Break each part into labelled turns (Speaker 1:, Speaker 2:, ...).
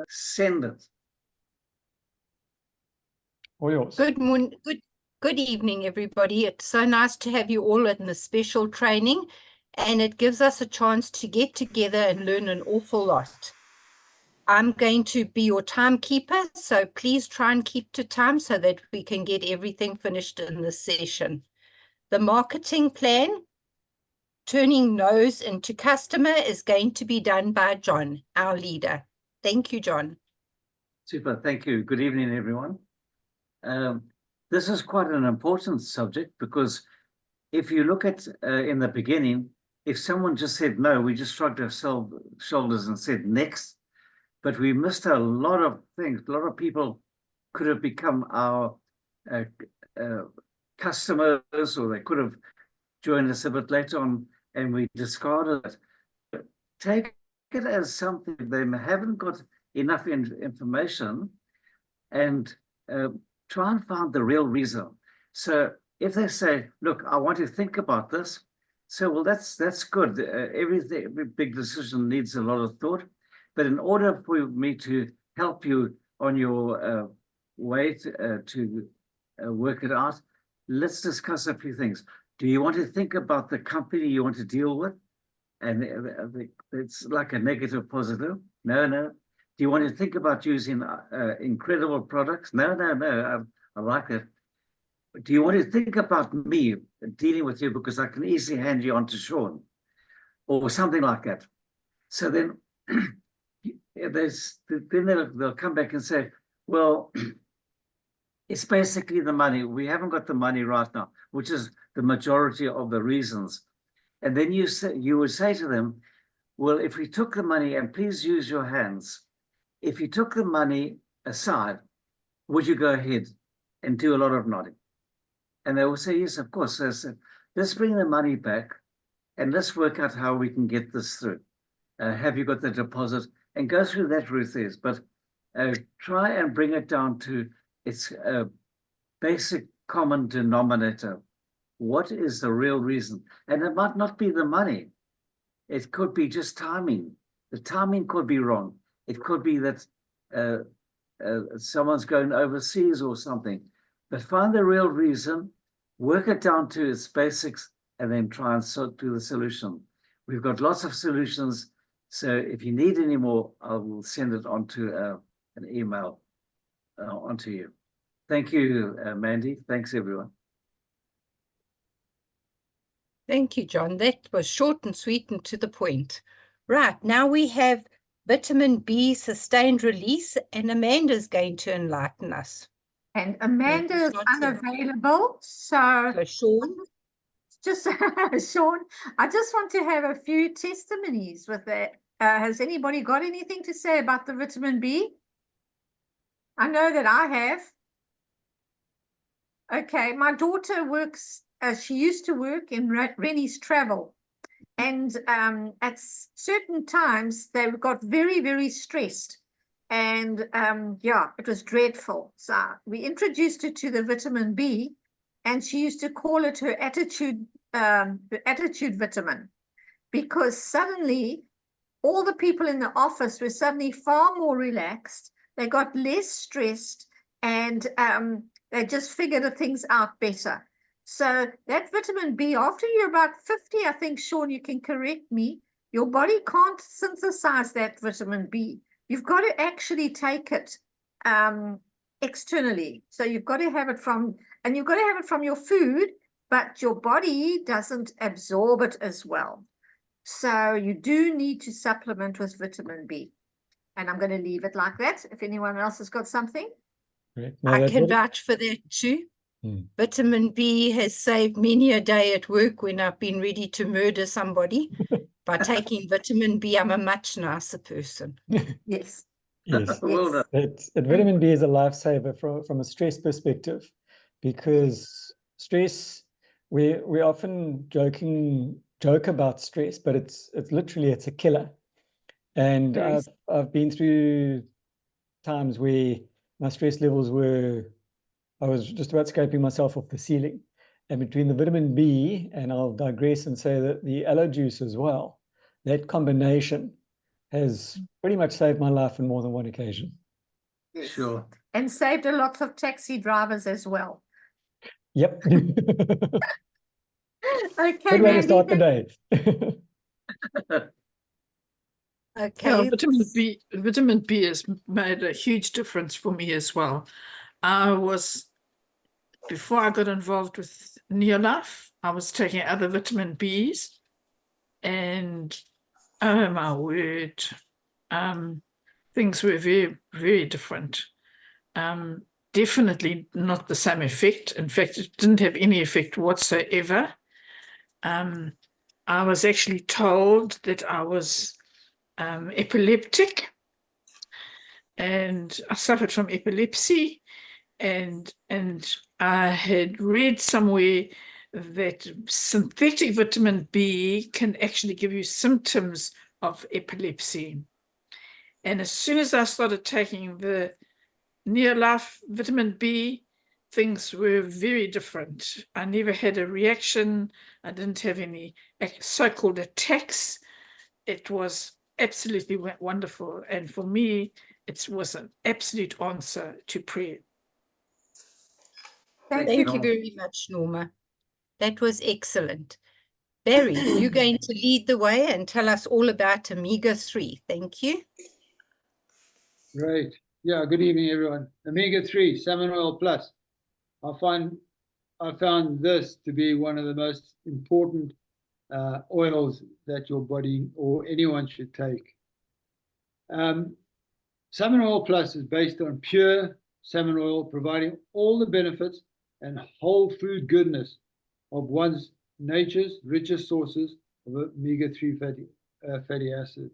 Speaker 1: Send it.
Speaker 2: All yours.
Speaker 3: Good morning, good evening, everybody. It's so nice to have you all in this special training, and it gives us a chance to get together and learn an awful lot. I'm going to be your timekeeper, so please try and keep to time so that we can get everything finished in this session. The marketing plan, turning no's into customer, is going to be done by John, our leader. Thank you, John.
Speaker 1: Super, thank you. Good evening, everyone. This is quite an important subject because if you look at in the beginning, if someone just said no, we just shrugged our shoulders and said next, but we missed a lot of things. A lot of people could have become our customers, or they could have joined us a bit later on, and we discarded it. Take it as something they haven't got enough information, and try and find the real reason. So if they say, look, I want to think about this, so well, that's good. Every big decision needs a lot of thought. But in order for me to help you on your way to work it out, let's discuss a few things. Do you want to think about the company you want to deal with? And it's like a negative positive. No. Do you want to think about using incredible products? No. I like it. Do you want to think about me dealing with you because I can easily hand you on to Sean or something like that? So then they'll come back and say, well, it's basically the money. We haven't got the money right now, which is the majority of the reasons. And then you would say to them, well, if we took the money, and please use your hands, if you took the money aside, would you go ahead and do a lot of nodding? And they will say, yes, of course. So let's bring the money back and let's work out how we can get this through. Have you got the deposit? And go through that route there. But try and bring it down to its basic common denominator. What is the real reason? And it might not be the money. It could be just timing. The timing could be wrong. It could be that someone's going overseas or something. But find the real reason, work it down to its basics, and then try and do the solution. We've got lots of solutions. So if you need any more, I will send it onto an email onto you. Thank you, Mandy. Thanks, everyone.
Speaker 3: Thank you, John. That was short and sweet and to the point. Right, now we have vitamin B sustained release, and Amanda's going to enlighten us.
Speaker 4: And Amanda is unavailable, so
Speaker 3: Sean.
Speaker 4: Just Sean, I just want to have a few testimonies with that. Has anybody got anything to say about the vitamin B? I know that I have. Okay, my daughter works, she used to work in Rennie's Travel. And at certain times, they got very, very stressed. And yeah, it was dreadful. So we introduced her to the vitamin B, and she used to call it her attitude vitamin, because suddenly all the people in the office were suddenly far more relaxed. They got less stressed, and they just figured things out better. So that vitamin B, after you're about 50, I think, Sean, you can correct me, your body can't synthesize that vitamin B. You've got to actually take it externally. So you've got to have it from, and you've got to have it from your food, but your body doesn't absorb it as well. So you do need to supplement with vitamin B. And I'm going to leave it like that. If anyone else has got something.
Speaker 2: No,
Speaker 3: I can vouch for that too. Vitamin B has saved many a day at work when I've been ready to murder somebody. By taking vitamin B, I'm a much nicer person.
Speaker 4: Yes.
Speaker 2: Yes.
Speaker 1: Well done.
Speaker 2: Vitamin B is a lifesaver from a stress perspective, because stress, we often joke about stress, but it's literally a killer. And
Speaker 4: Yes.
Speaker 2: I've been through times where my stress levels I was just about scraping myself off the ceiling. And between the vitamin B, and I'll digress and say that the aloe juice as well, that combination has pretty much saved my life on more than one occasion.
Speaker 4: Yes.
Speaker 1: Sure.
Speaker 4: And saved a lot of taxi drivers as well.
Speaker 2: Yep.
Speaker 4: Okay,
Speaker 2: Good way to
Speaker 4: Mandy,
Speaker 2: start the day.
Speaker 3: Okay.
Speaker 5: Vitamin B has made a huge difference for me as well. Before I got involved with Neolife, I was taking other vitamin Bs, and oh my word, things were very, very different. Definitely not the same effect. In fact, it didn't have any effect whatsoever. I was actually told that I was epileptic, and I suffered from epilepsy, and I had read somewhere that synthetic vitamin B can actually give you symptoms of epilepsy. And as soon as I started taking the Neolife vitamin B, things were very different. I never had a reaction. I didn't have any so-called attacks. It was absolutely wonderful. And for me, it was an absolute answer to prayer.
Speaker 4: thank
Speaker 3: Thank
Speaker 4: you.
Speaker 3: you very much, Norma. That was excellent. Barry, you're going to lead the way and tell us all about omega-3. Thank you.
Speaker 6: Right. Yeah, good evening, everyone. Omega-3, salmon oil plus. I found this to be one of the most important oils that your body or anyone should take. Salmon oil plus is based on pure salmon oil, providing all the benefits and whole food goodness of one's nature's richest sources of omega-3 fatty acids.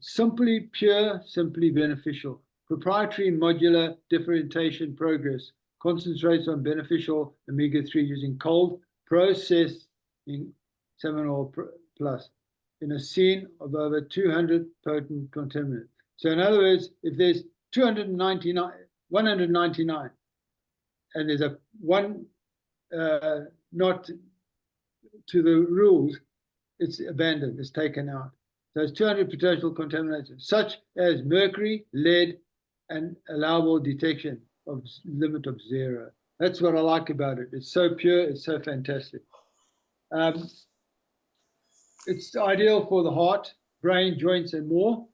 Speaker 6: Simply pure, simply beneficial. Proprietary modular differentiation progress concentrates on beneficial omega-3 using cold processing salmon oil plus in a scene of over 200 potent contaminants. So in other words, if there's 199, and there's a one not to the rules, it's abandoned, it's taken out. There's 200 potential contaminants, such as mercury, lead, and allowable detection of limit of 0. That's what I like about it. It's so pure, it's so fantastic. It's ideal for the heart, brain, joints, and more.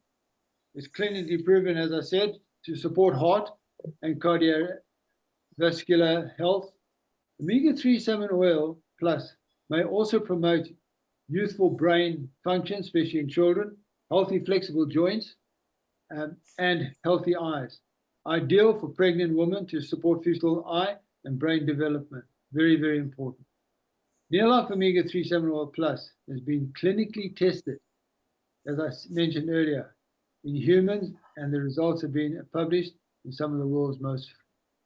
Speaker 6: It's clinically proven, as I said, to support heart and cardiovascular health. Omega-3 salmon oil plus may also promote youthful brain function, especially in children, healthy flexible joints, and healthy eyes. Ideal for pregnant women to support fetal eye and brain development. Very, very important. Neolife Omega-3 salmon oil plus has been clinically tested, as I mentioned earlier, in humans, and the results have been published in some of the world's most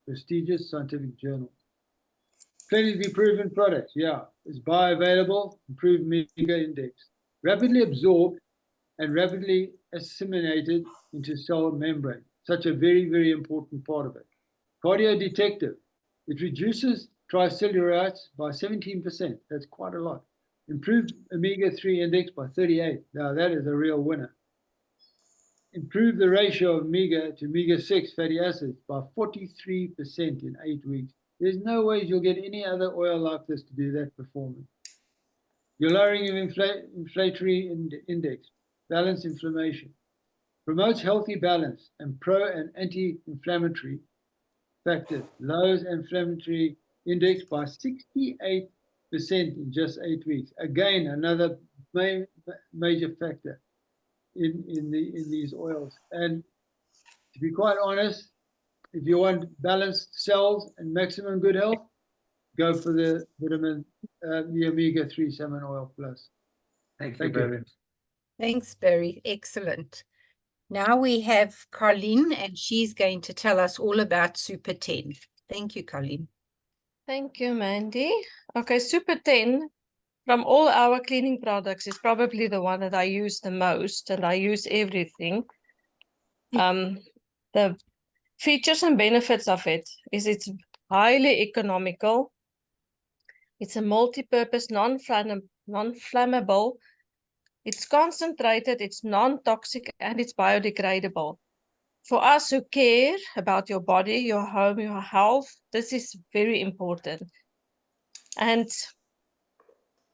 Speaker 6: prestigious scientific journals. Clinically proven products, yeah, is bioavailable, improved omega index, rapidly absorbed and rapidly assimilated into cell membrane. Such a very, very important part of it. Cardiodetective, it reduces triglycerides by 17%. That's quite a lot. Improved omega-3 index by 38. Now that is a real winner. Improve the ratio of omega to omega-6 fatty acids by 43% in 8 weeks. There's no way you'll get any other oil like this to do that performance. You're lowering of inflammatory index, balance inflammation, promotes healthy balance and pro and anti-inflammatory factor, lowers inflammatory index by 68% in just 8 weeks. Again, another major factor in these oils. And to be quite honest, if you want balanced cells and maximum good health, go for the omega-3 salmon oil plus.
Speaker 1: Thank you,
Speaker 6: Thank you.
Speaker 1: Barry.
Speaker 3: Thanks, Barry. Excellent. Now we have Carlene, and she's going to tell us all about Super 10. Thank you, Carlene.
Speaker 7: Thank you, Mandy. Okay, Super 10 from all our cleaning products is probably the one that I use the most, and I use everything. The features and benefits of it is it's highly economical. It's a multi-purpose, non-flammable, it's concentrated, it's non-toxic, and it's biodegradable. For us who care about your body, your home, your health, this is very important. And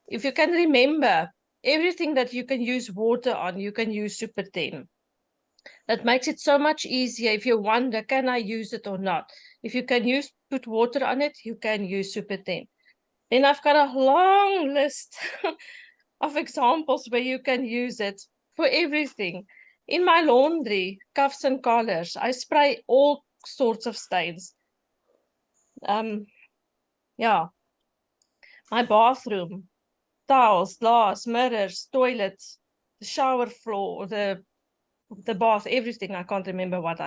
Speaker 7: if you can remember, everything that you can use water on, you can use Super 10. That makes it so much easier if you wonder, can I use it or not? If you can put water on it, you can use Super 10. Then I've got a long list of examples where you can use it for everything. In my laundry, cuffs and collars, I spray all sorts of stains. Yeah, my bathroom, towels, glass, mirrors, toilets, the shower floor, the bath, everything. I can't remember what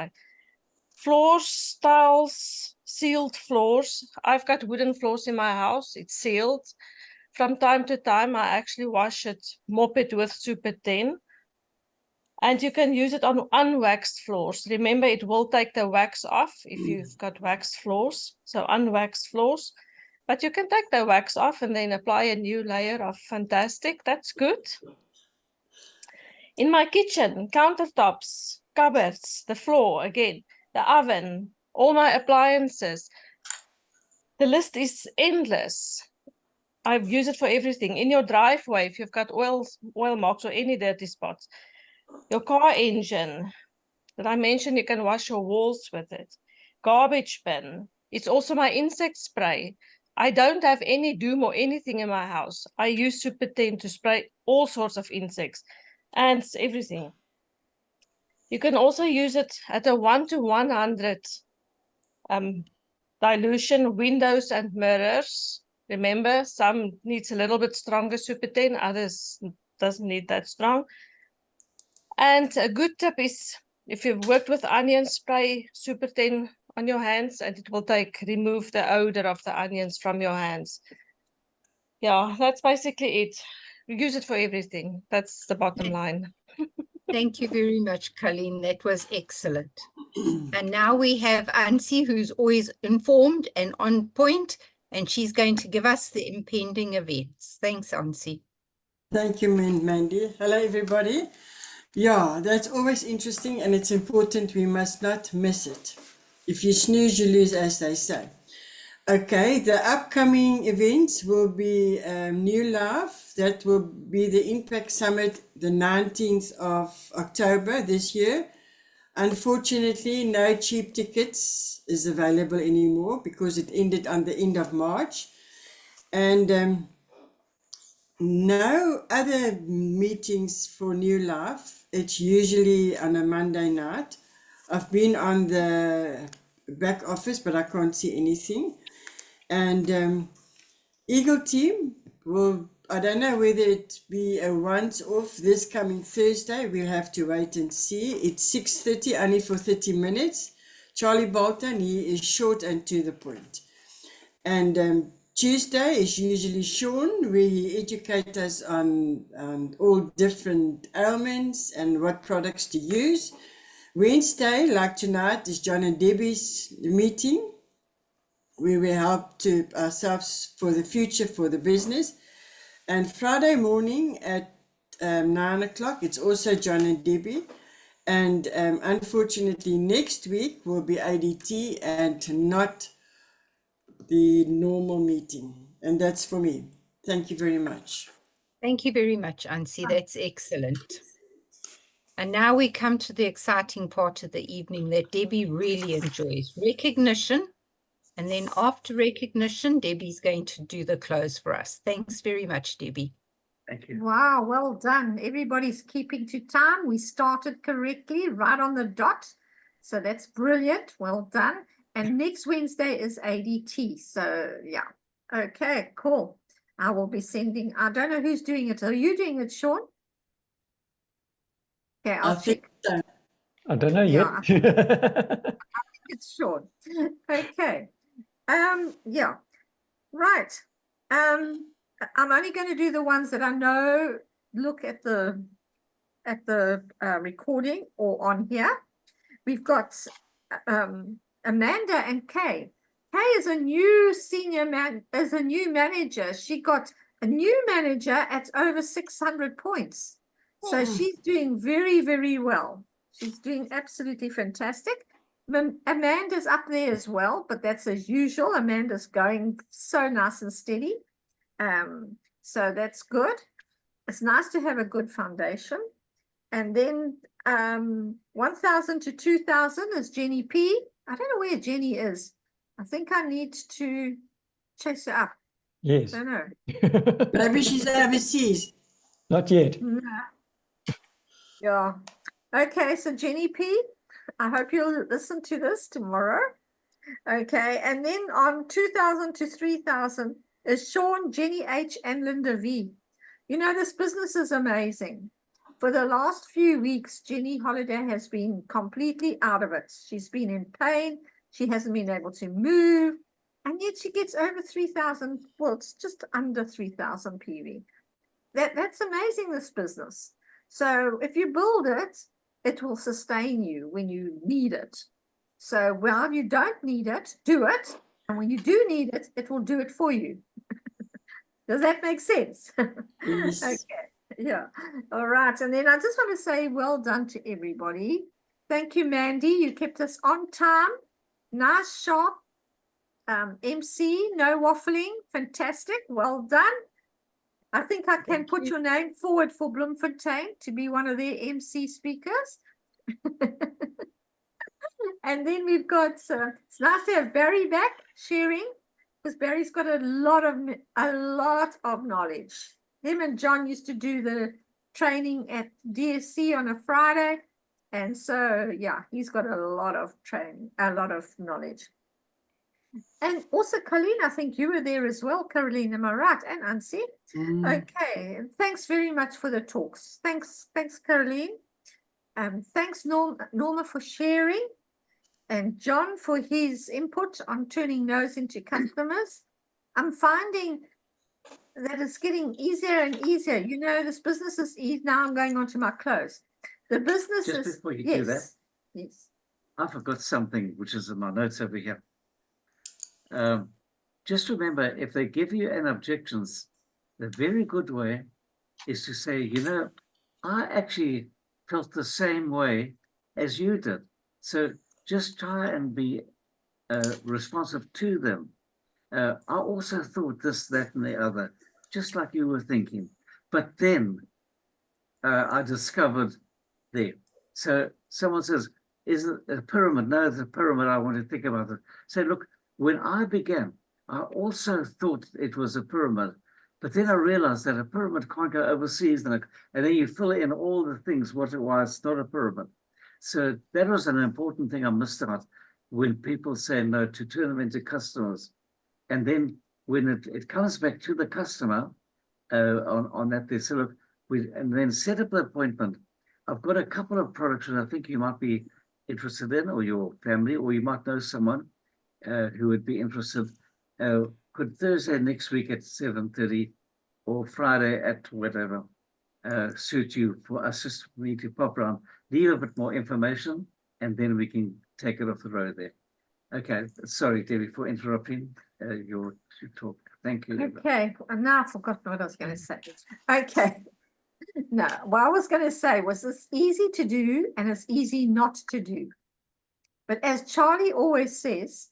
Speaker 7: floors, tiles, sealed floors. I've got wooden floors in my house. It's sealed. From time to time, I actually wash it, mop it with Super 10. And you can use it on unwaxed floors. Remember, it will take the wax off if you've got waxed floors. So unwaxed floors. But you can take the wax off and then apply a new layer of Fantastic. That's good. In my kitchen, countertops, cupboards, the floor, again, the oven, all my appliances. The list is endless. I use it for everything. In your driveway, if you've got oil marks or any dirty spots. Your car engine, that I mentioned, you can wash your walls with it. Garbage bin. It's also my insect spray. I don't have any doom or anything in my house. I use Super 10 to spray all sorts of insects, ants, everything. You can also use it at a 1:100 dilution, windows and mirrors. Remember, some needs a little bit stronger Super 10, others doesn't need that strong. And a good tip is, if you've worked with onions, spray Super 10 on your hands and it will remove the odor of the onions from your hands. Yeah, that's basically it. Use it for everything. That's the bottom line.
Speaker 3: Thank you very much, Colleen. That was excellent. And now we have Ansi, who's always informed and on point, and she's going to give us the impending events. Thanks, Ansi.
Speaker 8: Thank you, Mandy. Hello, everybody. Yeah, that's always interesting, and it's important. We must not miss it. If you snooze, you lose, as they say. Okay, the upcoming events will be New Life. That will be the Impact Summit, the 19th of October this year. Unfortunately, no cheap tickets is available anymore because it ended on the end of March. And no other meetings for New Life. It's usually on a Monday night. I've been on the back office, but I can't see anything. And Eagle Team will, I don't know whether it be a once-off this coming Thursday. We'll have to wait and see. It's 6:30, only for 30 minutes. Charlie Bolton, he is short and to the point. And Tuesday is usually Sean, where he educates us on all different ailments and what products to use. Wednesday, like tonight, is John and Debbie's meeting, where we help to ourselves for the future, for the business. And Friday morning at 9 o'clock, it's also John and Debbie. And unfortunately, next week will be ADT and not the normal meeting. And that's for me. Thank you very much.
Speaker 3: Thank you very much, Ansi. That's excellent. And now we come to the exciting part of the evening that Debbie really enjoys, recognition. And then after recognition, Debbie's going to do the close for us. Thanks very much, Debbie.
Speaker 1: Thank you.
Speaker 4: Wow, well done. Everybody's keeping to time. We started correctly, right on the dot. So that's brilliant. Well done. And next Wednesday is ADT. So yeah. Okay, cool. I will be sending, I don't know who's doing it. Are you doing it, Sean? Okay, I'll check.
Speaker 8: So.
Speaker 2: I don't know yet.
Speaker 4: It's Sean. Okay. Yeah. Right. I'm only going to do the ones that I know look at the recording or on here. We've got Amanda and Kay. Kay is a new senior manager. She got a new manager at over 600 points. So
Speaker 8: Oh.
Speaker 4: she's doing very, very well. She's doing absolutely fantastic. Amanda's up there as well, but that's as usual. Amanda's going so nice and steady. So that's good. It's nice to have a good foundation. And then 1,000 to 2,000 is Jenny P. I don't know where Jenny is. I think I need to chase her up.
Speaker 2: Yes.
Speaker 4: I don't know.
Speaker 8: Maybe she's overseas.
Speaker 2: Not yet.
Speaker 4: Yeah. Okay, so Jenny P, I hope you'll listen to this tomorrow. Okay, and then on 2,000 to 3,000 is Sean, Jenny H, and Linda V. You know, this business is amazing. For the last few weeks, Jenny Holiday has been completely out of it. She's been in pain. She hasn't been able to move. And yet she gets over 3,000. Well, it's just under 3,000 PV. That's amazing, this business. So if you build it, it will sustain you when you need it. So while you don't need it, do it. And when you do need it, it will do it for you. Does that make sense?
Speaker 8: Yes.
Speaker 4: Okay. Yeah. All right. And then I just want to say well done to everybody. Thank you, Mandy. You kept us on time. Nice, sharp. MC, no waffling. Fantastic. Well done. I think I can put your name forward for Bloemfontein to be one of their MC speakers. And then we've got, it's nice to have Barry back sharing, because Barry's got a lot of knowledge. Him and John used to do the training at DSC on a Friday. And so, yeah, he's got a lot of training, a lot of knowledge. And also, Colleen, I think you were there as well, Caroline, am I right? And Ansi. Okay, and thanks very much for the talks. Thanks, Caroline. Thanks, Norma, for sharing. And John for his input on turning no's into customers. I'm finding that it's getting easier and easier. You know, this business is easy. Now I'm going on to my close. The business
Speaker 1: Just
Speaker 4: is,
Speaker 1: before you
Speaker 4: yes,
Speaker 1: do that,
Speaker 4: yes.
Speaker 1: I forgot something, which is in my notes over here. Just remember, if they give you an objections, the very good way is to say, you know, I actually felt the same way as you did. So just try and be responsive to them. I also thought this, that, and the other, just like you were thinking. But then I discovered there. So someone says, is it a pyramid? No, it's a pyramid. I want to think about it. So look, when I began, I also thought it was a pyramid. But then I realized that a pyramid can't go overseas, and then you fill in all the things why it's not a pyramid. So that was an important thing I missed out when people say no, to turn them into customers. And then when it comes back to the customer on that, they say, look, and then set up the appointment. I've got a couple of products that I think you might be interested in, or your family, or you might know someone who would be interested. Could Thursday next week at 7:30 or Friday at whatever suit you for us just for me to pop around, leave a bit more information, and then we can take it off the road there. Okay, sorry, Debbie, for interrupting your talk. Thank you.
Speaker 4: Okay, and now I've forgotten what I was going to say. Okay. No, what I was going to say was it's easy to do and it's easy not to do. But as Charlie always says,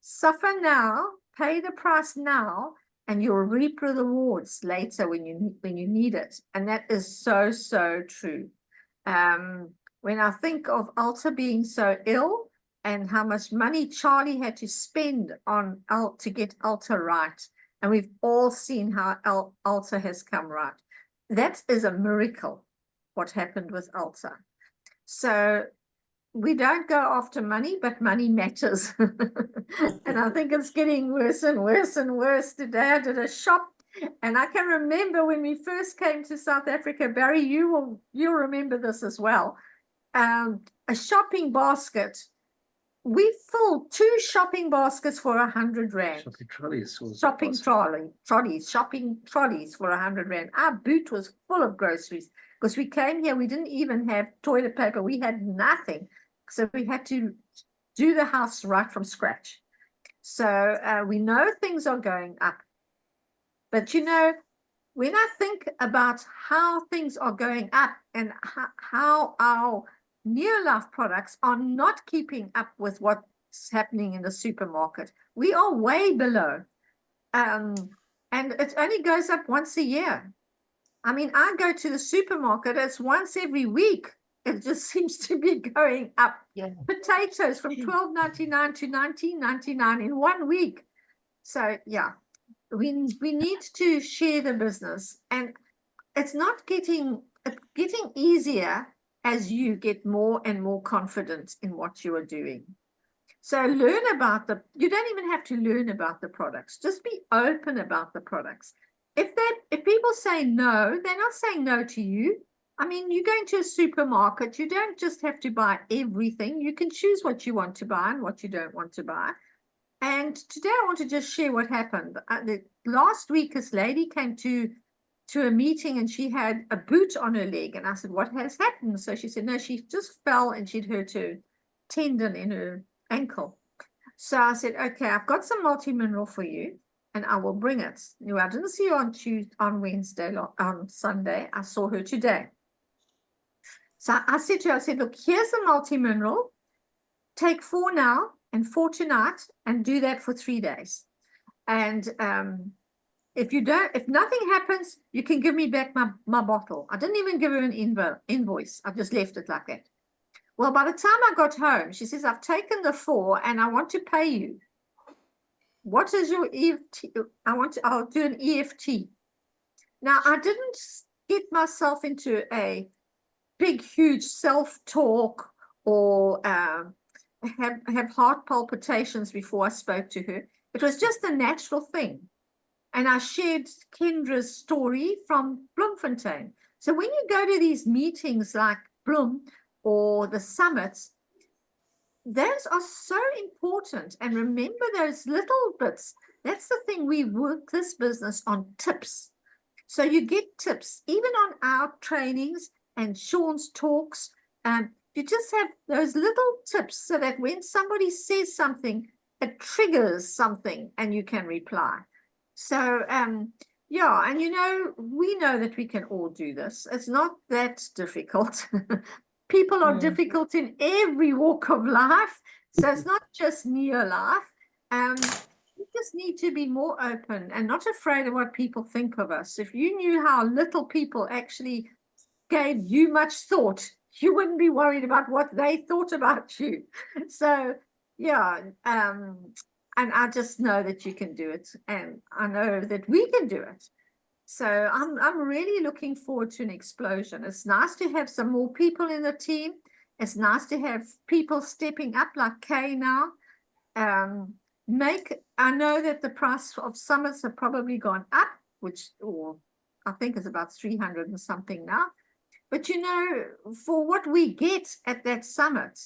Speaker 4: suffer now, pay the price now, and you'll reap the rewards later when you need it. And that is so, so true. When I think of Alta being so ill and how much money Charlie had to spend on to get Alta right, and we've all seen how Alta has come right. That is a miracle, what happened with Alta. So we don't go after money, but money matters. And I think it's getting worse and worse and worse. Today I did a shop, and I can remember when we first came to South Africa, Barry, you'll remember this as well. A shopping basket. We filled 2 shopping baskets for 100 rand.
Speaker 1: Shopping trolleys.
Speaker 4: Shopping trolleys for 100 rand. Our boot was full of groceries because we came here. We didn't even have toilet paper. We had nothing. So we had to do the house right from scratch. So we know things are going up. But you know, when I think about how things are going up and how our near life products are not keeping up with what's happening in the supermarket, we are way below. And it only goes up once a year. I mean, I go to the supermarket, it's once every week. It just seems to be going up.
Speaker 3: Yeah.
Speaker 4: Potatoes from $12.99 to $19.99 in 1 week. So yeah, we need to share the business, and it's getting easier as you get more and more confident in what you are doing. So learn about you don't even have to learn about the products. Just be open about the products. If people say no, they're not saying no to you. I mean, you're going to a supermarket, you don't just have to buy everything. You can choose what you want to buy and what you don't want to buy. And today I want to just share what happened. Last week, this lady came to a meeting and she had a boot on her leg. And I said, what has happened? So she said, no, she just fell and she'd hurt her tendon in her ankle. So I said, okay, I've got some multi-mineral for you and I will bring it. You know, I didn't see her on Wednesday, on Sunday. I saw her today. So I said to her, look, here's the multi-mineral. Take 4 now and 4 tonight and do that for 3 days. And if nothing happens, you can give me back my bottle. I didn't even give her an invoice. I just left it like that. Well, by the time I got home, she says, I've taken the 4 and I want to pay you. What is your EFT? I'll do an EFT. Now, I didn't get myself into a big, huge self-talk or have heart palpitations before I spoke to her. It was just a natural thing. And I shared Kendra's story from Bloemfontein. So when you go to these meetings like Bloem or the summits, those are so important. And remember those little bits. That's the thing, we work this business on tips. So you get tips, even on our trainings and Sean's talks. You just have those little tips so that when somebody says something, it triggers something and you can reply. So, yeah, and you know, we know that we can all do this. It's not that difficult. People are difficult in every walk of life. So it's not just near life. We just need to be more open and not afraid of what people think of us. If you knew how little people actually gave you much thought, you wouldn't be worried about what they thought about you. So, yeah, and I just know that you can do it, and I know that we can do it. So I'm really looking forward to an explosion. It's nice to have some more people in the team. It's nice to have people stepping up like Kay now. I know that the price of summits have probably gone up, or I think is about 300 and something now. But you know, for what we get at that summit,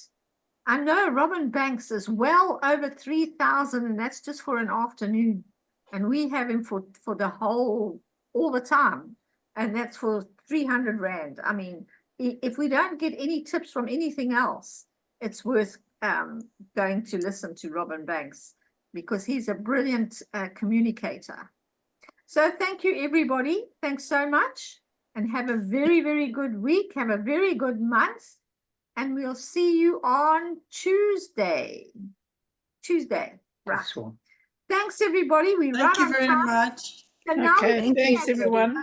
Speaker 4: I know Robin Banks is well over 3,000, and that's just for an afternoon. And we have him for the all the time. And that's for 300 Rand. I mean, if we don't get any tips from anything else, it's worth going to listen to Robin Banks, because he's a brilliant communicator. So thank you, everybody. Thanks so much. And have a very, very good week. Have a very good month. And we'll see you on Tuesday. Right. Thanks, everybody.
Speaker 8: Thank you very much.
Speaker 4: So now
Speaker 5: Okay,
Speaker 4: we can
Speaker 5: thanks,
Speaker 4: chat.
Speaker 5: everyone.